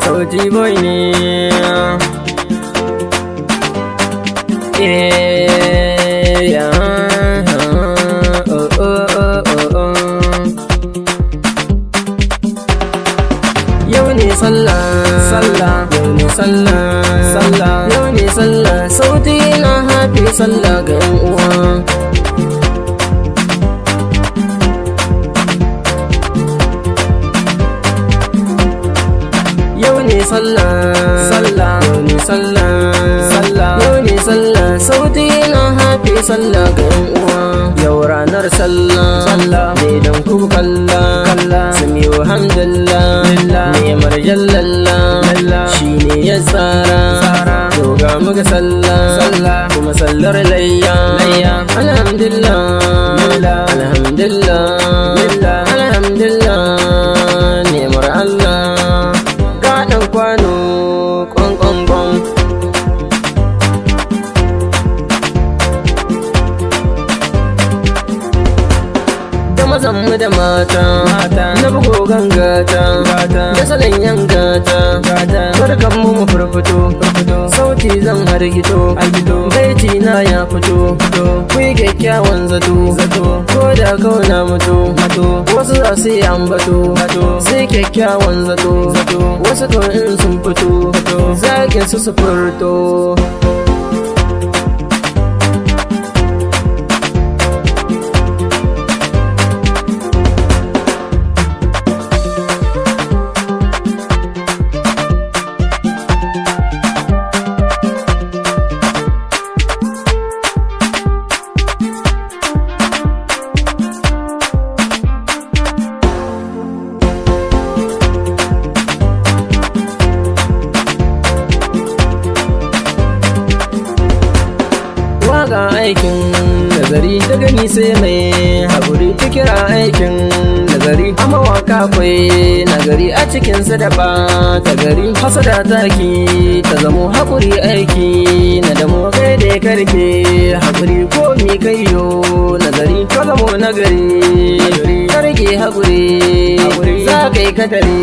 sauti boy ne. Yau ne sallah, sallah, yau ne sallah, sallah, yau ne sallah, sauti na happy sallah ga 'yan uwa. Yau ne sallah, sallah, yau ne sallah, sallah, yau ne sallah, sauti na happy sallah ga 'yan uwa. Yau ranar sallah, sallah, ne don ku kalla, kalla, sami alhamdulillah, ni'mar jallalla, shi ne ya tsara, yau ga muga sallah, sallah, kuma sallar layya, alhamdulillah, alhamdulillah, alhamdulillah, ni'mar Allah. Kwano ƙwanƙwanƙwan da mazanmu da mata na bugo gangata da salon yangata barkanmu mu furfuto sauti zan hargito baiti na ya fito kuyi kyakkyawan zato ko da kauna mutu wasu za su yi ambato sai kyakkyawan zato wasu ko in sun fito zagin su furto. Ga aikin nazari da gani sai mai haƙuri ta kira aikin nazari a mawaka kwai nagari a cikinsa da ɓata gari hasada taki ta zamo haƙuri aiki na damo kai da ya karfe haƙuri ko mi kaiyo nazari ka zamo nagari karge haƙuri za ka yi katare.